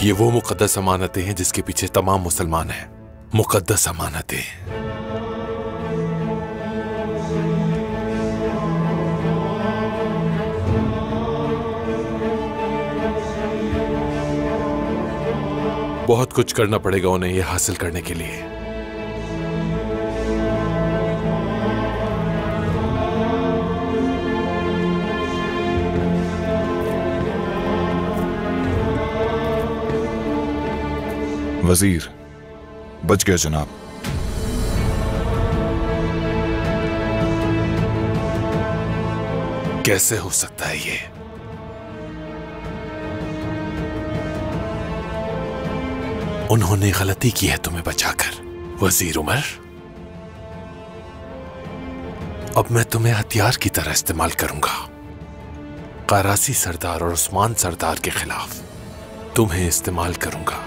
ये वो मुकद्दस अमानतें हैं जिसके पीछे तमाम मुसलमान हैं। मुकद्दस अमानतें। बहुत कुछ करना पड़ेगा उन्हें यह हासिल करने के लिए। वजीर, बच गए जनाब। कैसे हो सकता है ये? उन्होंने गलती की है तुम्हें बचाकर, वजीर उमर। अब मैं तुम्हें हथियार की तरह इस्तेमाल करूंगा। करासी सरदार और उस्मान सरदार के खिलाफ तुम्हें इस्तेमाल करूंगा।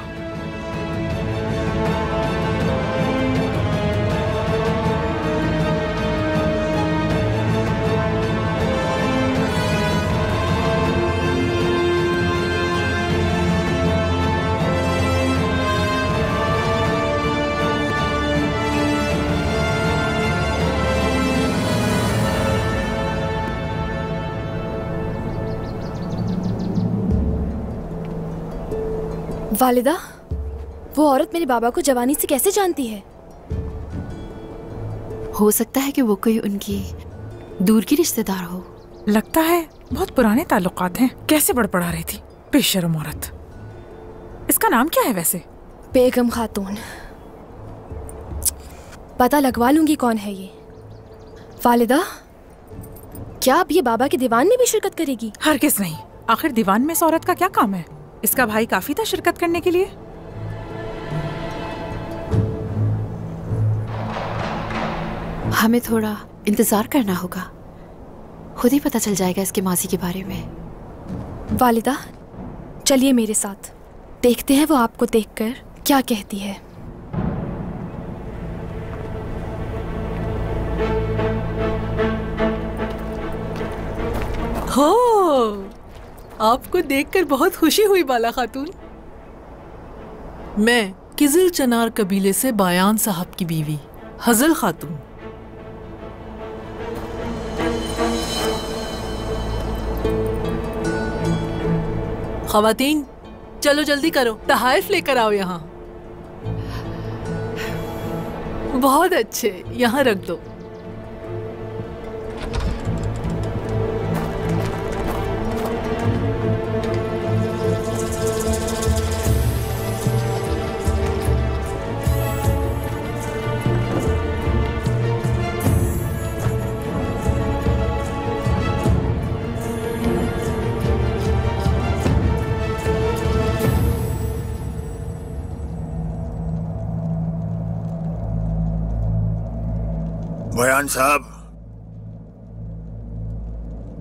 वालिदा, वो औरत मेरे बाबा को जवानी से कैसे जानती है? हो सकता है कि वो कोई उनकी दूर की रिश्तेदार हो। लगता है बहुत पुराने ताल्लुकात हैं। कैसे बड़बड़ा रही थी बेशर्म औरत। इसका नाम क्या है वैसे? बेगम खातून। पता लगवा लूंगी कौन है ये। वालिदा, क्या अब ये बाबा के दीवान में भी शिरकत करेगी? हरगिज़ नहीं। आखिर दीवान में इस औरत का क्या काम है? इसका भाई काफी था शिरकत करने के लिए। हमें थोड़ा इंतजार करना होगा, खुद ही पता चल जाएगा इसके मासी के बारे में। वालिदा, चलिए मेरे साथ, देखते हैं वो आपको देखकर क्या कहती है। हो, आपको देखकर बहुत खुशी हुई बाला खातून। मैं किजिल चनार कबीले से बायान साहब की बीवी हजल खातून। ख़वातीन, चलो जल्दी करो, तहाइफ लेकर आओ यहाँ। बहुत अच्छे, यहाँ रख दो। बयान साहब,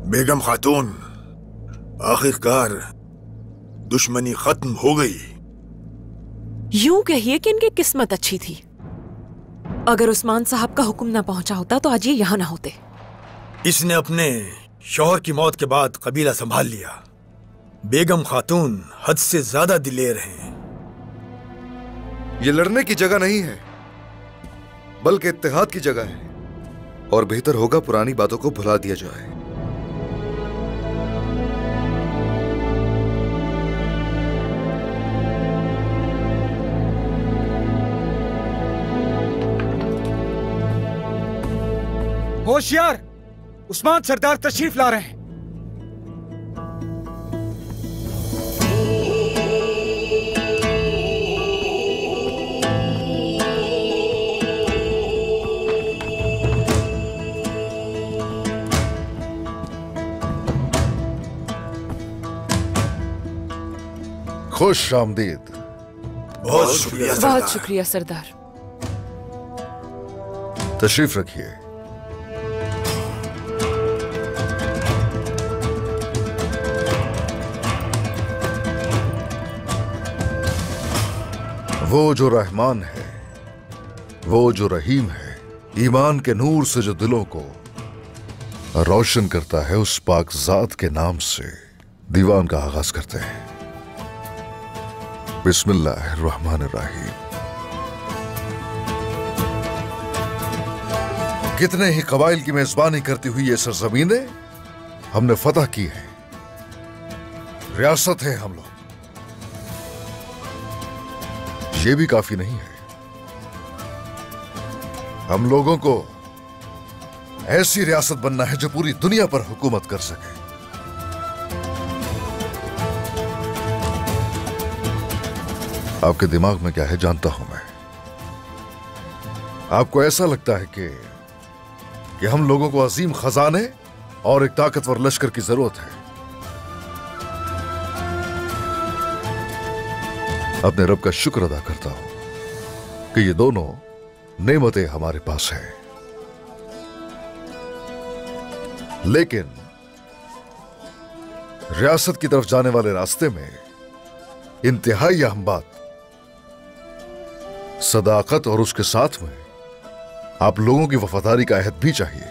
बेगम खातून, आखिरकार दुश्मनी खत्म हो गई। यूं कहिए कि इनकी किस्मत अच्छी थी। अगर उस्मान साहब का हुक्म ना पहुंचा होता तो आज ये यहाँ ना होते। इसने अपने शौहर की मौत के बाद कबीला संभाल लिया। बेगम खातून हद से ज्यादा दिलेर हैं। ये लड़ने की जगह नहीं है, बल्कि इत्तेहाद की जगह है, और बेहतर होगा पुरानी बातों को भुला दिया जाए। होशियार, उस्मान सरदार तशरीफ ला रहे हैं। खुश आमदीद। बहुत शुक्रिया सरदार। बहुत शुक्रिया सरदार। तशरीफ रखिए। वो जो रहमान है, वो जो रहीम है, ईमान के नूर से जो दिलों को रोशन करता है, उस पाक ज़ात के नाम से दीवान का आगाज करते हैं। बिस्मिल्लाहिर्रहमानिर्रहीम। कितने ही कबाइल की मेजबानी करती हुई ये सरजमीनें हमने फतह की है, रियासत है हम लोग। ये भी काफी नहीं है, हम लोगों को ऐसी रियासत बनना है जो पूरी दुनिया पर हुकूमत कर सके। आपके दिमाग में क्या है जानता हूं मैं। आपको ऐसा लगता है कि हम लोगों को अजीम खजाने और एक ताकतवर लश्कर की जरूरत है। अपने रब का शुक्र अदा करता हूं कि ये दोनों नेमतें हमारे पास है, लेकिन रियासत की तरफ जाने वाले रास्ते में इंतहाई अहम बात सदाकत और उसके साथ में आप लोगों की वफादारी का अहद भी चाहिए।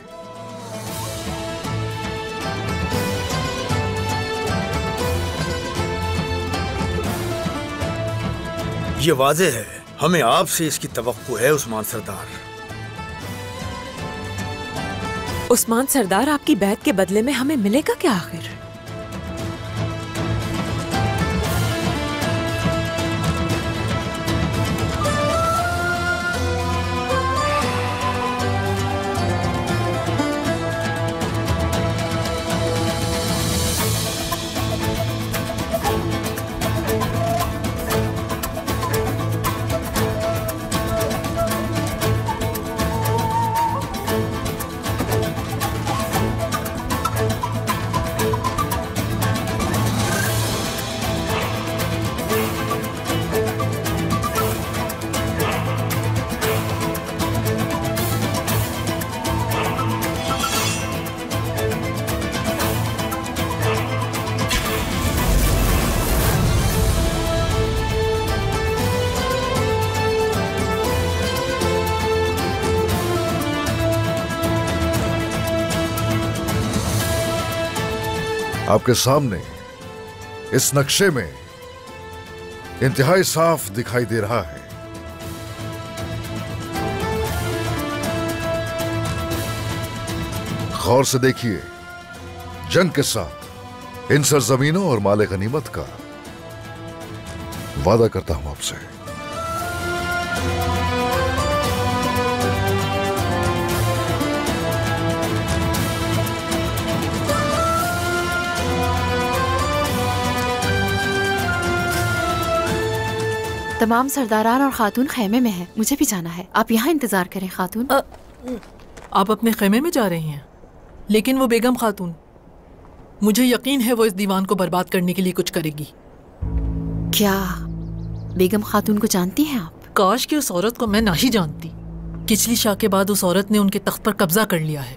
ये वाज़े है, हमें आपसे इसकी तवक्को है उस्मान सरदार। उस्मान सरदार, आपकी बैत के बदले में हमें मिलेगा क्या आखिर? आपके सामने इस नक्शे में इंतहाई साफ दिखाई दे रहा है गौर से देखिए। जंग के साथ इन सरजमीनों और माले गनीमत का वादा करता हूं आपसे। तमाम सरदारान और खातून खेमे में हैं। मुझे भी जाना है, आप यहाँ इंतजार करें खातून। आप अपने खेमे में जा रही हैं, लेकिन वो बेगम खातून, मुझे यकीन है वो इस दीवान को बर्बाद करने के लिए कुछ करेगी। क्या बेगम खातून को जानती हैं आप? काश कि उस औरत को मैं ना ही जानती। किचली शाह के बाद उस औरत ने उनके तख्त पर कब्जा कर लिया है।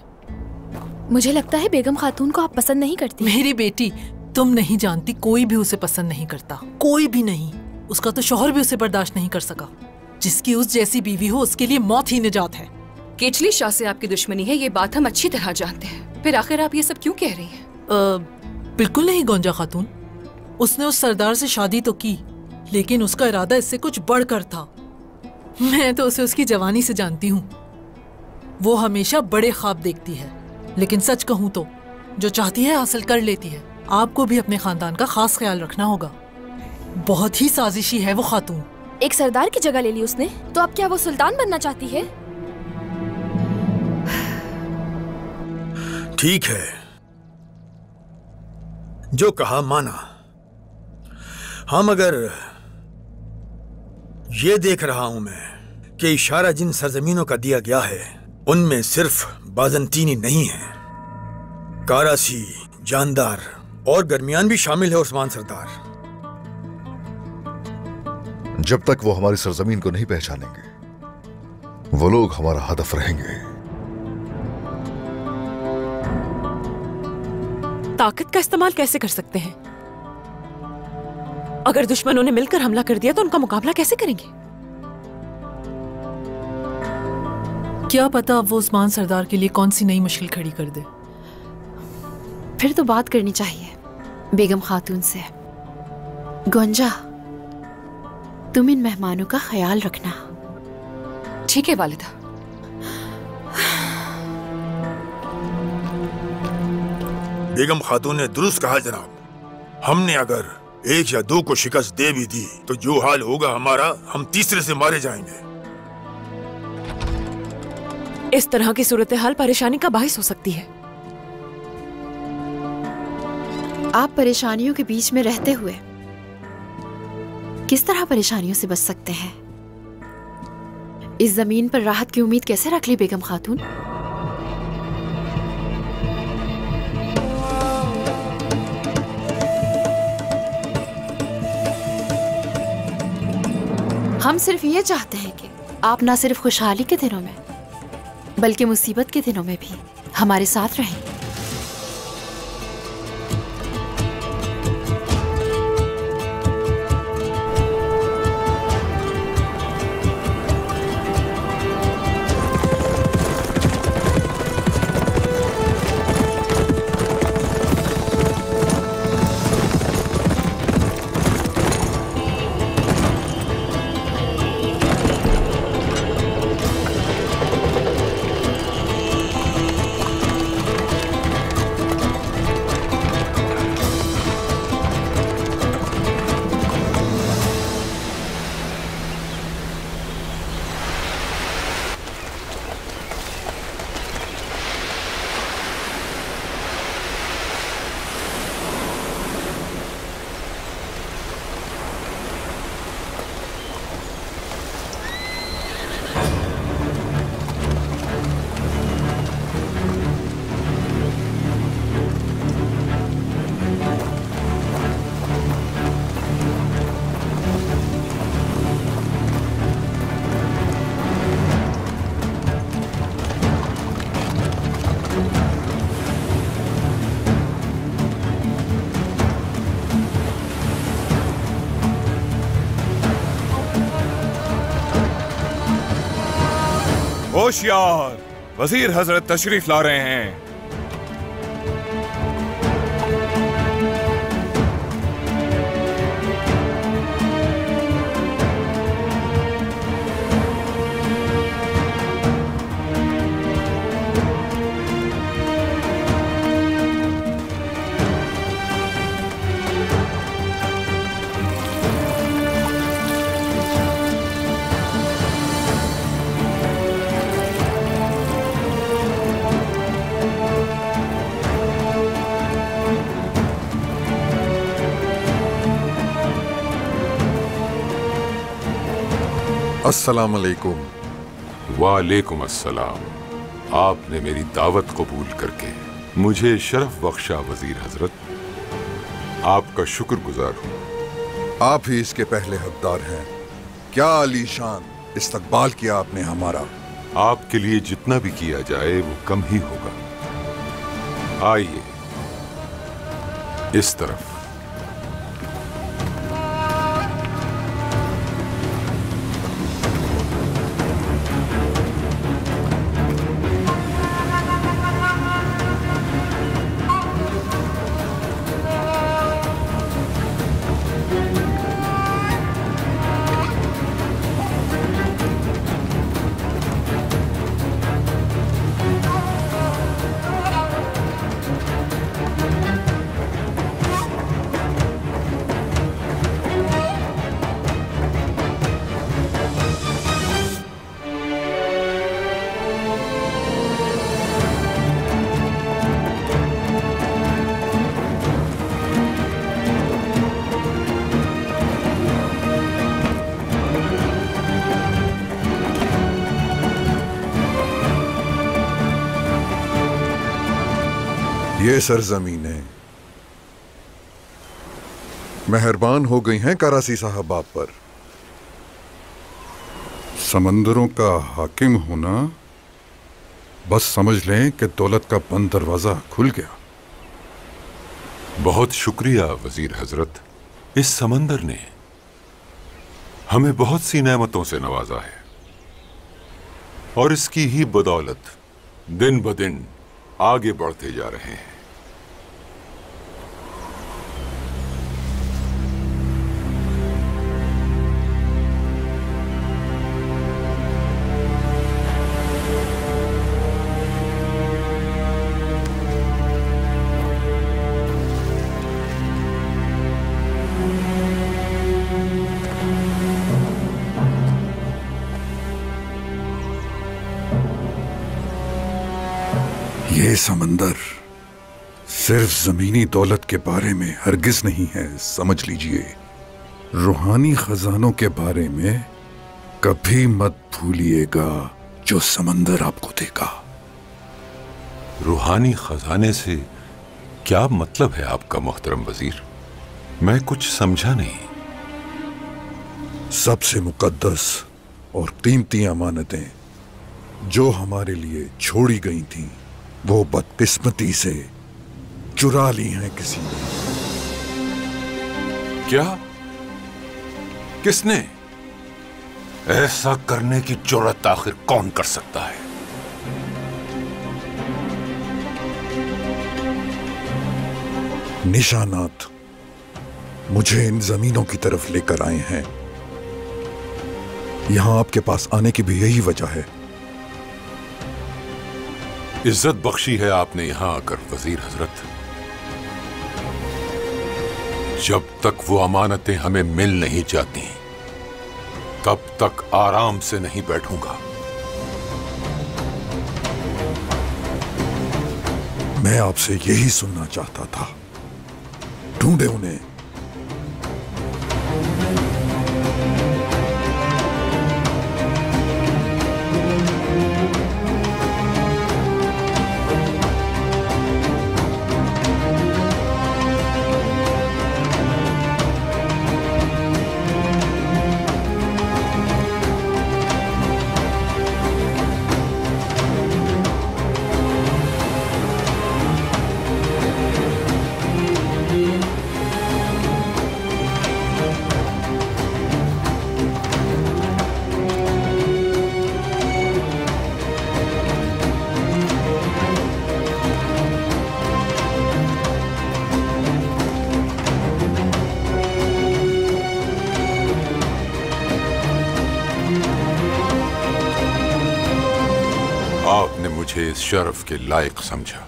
मुझे लगता है बेगम खातून को आप पसंद नहीं करती। मेरी बेटी, तुम नहीं जानती, कोई भी उसे पसंद नहीं करता, कोई भी नहीं। उसका तो शौहर भी उसे बर्दाश्त नहीं कर सका। जिसकी उस जैसी बीवी हो उसके लिए मौत ही निजात है। केचली शाह से आपकी दुश्मनी है, ये बात हम अच्छी तरह जानते हैं। फिर आखिर आप ये सब क्यों कह रही हैं? बिल्कुल नहीं गोंजा खातून, उसने उस सरदार से शादी तो की, लेकिन उसका इरादा इससे कुछ बढ़कर था। मैं तो उसे उसकी जवानी से जानती हूँ। वो हमेशा बड़े ख्वाब देखती है, लेकिन सच कहूँ तो जो चाहती है हासिल कर लेती है। आपको भी अपने खानदान का खास ख्याल रखना होगा। बहुत ही साजिशी है वो खातून। एक सरदार की जगह ले ली उसने, तो अब क्या वो सुल्तान बनना चाहती है? ठीक है, जो कहा माना। हम अगर ये देख रहा हूं मैं कि इशारा जिन सरजमीनों का दिया गया है उनमें सिर्फ बाज़ंतीनी नहीं है, कारासी, जानदार और गरमियान भी शामिल है उस्मान सरदार। जब तक वो हमारी सरजमीन को नहीं पहचानेंगे वो लोग हमारा हदफ रहेंगे। ताकत का इस्तेमाल कैसे कर सकते हैं? अगर दुश्मनों ने मिलकर हमला कर दिया तो उनका मुकाबला कैसे करेंगे? क्या पता अब वो उस्मान सरदार के लिए कौन सी नई मुश्किल खड़ी कर दे। फिर तो बात करनी चाहिए बेगम खातून से। गोंजा, तुम इन मेहमानों का ख्याल रखना। ठीक है वालिदा। बेगम खातून ने दुरुस्त कहा जनाब। हमने अगर एक या दो को शिकस्त दे भी दी तो जो हाल होगा हमारा, हम तीसरे से मारे जाएंगे। इस तरह की सूरत हाल परेशानी का बाहिस हो सकती है। आप परेशानियों के बीच में रहते हुए किस तरह परेशानियों से बच सकते हैं? इस जमीन पर राहत की उम्मीद कैसे रख ली बेगम खातून? हम सिर्फ ये चाहते हैं कि आप ना सिर्फ खुशहाली के दिनों में बल्कि मुसीबत के दिनों में भी हमारे साथ रहें। होशियार, वजीर हजरत तशरीफ ला रहे हैं। अस्सलाम अलैकुम। वालेकुम अस्सलाम। आपने मेरी दावत कबूल करके मुझे शरफ बख्शा वजीर हजरत। आपका शुक्रगुजार हूँ। आप ही इसके पहले हकदार हैं। क्या आलीशान इस्तकबाल किया आपने हमारा। आपके लिए जितना भी किया जाए वो कम ही होगा। आइए इस तरफ। ये सरजमीनें मेहरबान हो गई हैं करासी साहब आप पर। समंदरों का हाकिम होना, बस समझ लें कि दौलत का बंद दरवाजा खुल गया। बहुत शुक्रिया वजीर हजरत। इस समंदर ने हमें बहुत सी नेमतों से नवाजा है और इसकी ही बदौलत दिन ब दिन आगे बढ़ते जा रहे हैं। ये समंदर सिर्फ जमीनी दौलत के बारे में हरगिज नहीं है, समझ लीजिए। रूहानी खजानों के बारे में कभी मत भूलिएगा जो समंदर आपको देगा। रूहानी खजाने से क्या मतलब है आपका मोहतरम वजीर? मैं कुछ समझा नहीं। सबसे मुकद्दस और कीमती अमानतें जो हमारे लिए छोड़ी गई थीं, वो बदकिस्मती से चुरा ली हैं किसी ने। क्या? किसने? ऐसा करने की जुर्रत आखिर कौन कर सकता है? निशानात मुझे इन जमीनों की तरफ लेकर आए हैं। यहां आपके पास आने की भी यही वजह है। इज्जत बख्शी है आपने यहां आकर वजीर हजरत। जब तक वो अमानतें हमें मिल नहीं जाती, तब तक आराम से नहीं बैठूंगा। मैं आपसे यही सुनना चाहता था। ढूंढे उन्हें। आपने मुझे इस शर्फ के लायक समझा।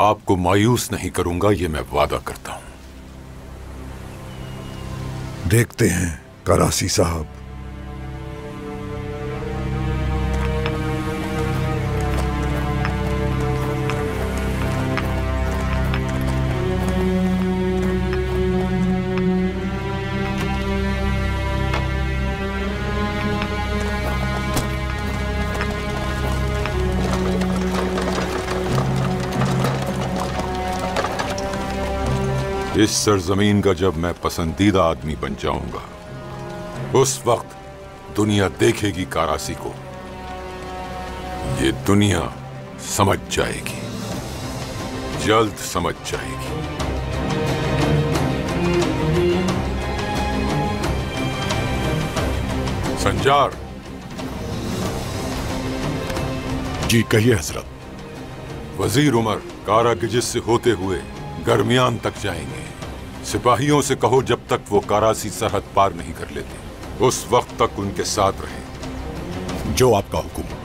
आपको मायूस नहीं करूंगा, ये मैं वादा करता हूं। देखते हैं करासी साहब। इस सरजमीन का जब मैं पसंदीदा आदमी बन जाऊंगा, उस वक्त दुनिया देखेगी करासी को। ये दुनिया समझ जाएगी, जल्द समझ जाएगी। संजार। जी कहिए हजरत। वजीर उमर कारा गिजिस से होते हुए गर्मियान तक जाएंगे। सिपाहियों से कहो जब तक वो करासी सरहद पार नहीं कर लेते, उस वक्त तक उनके साथ रहे। जो आपका हुक्म।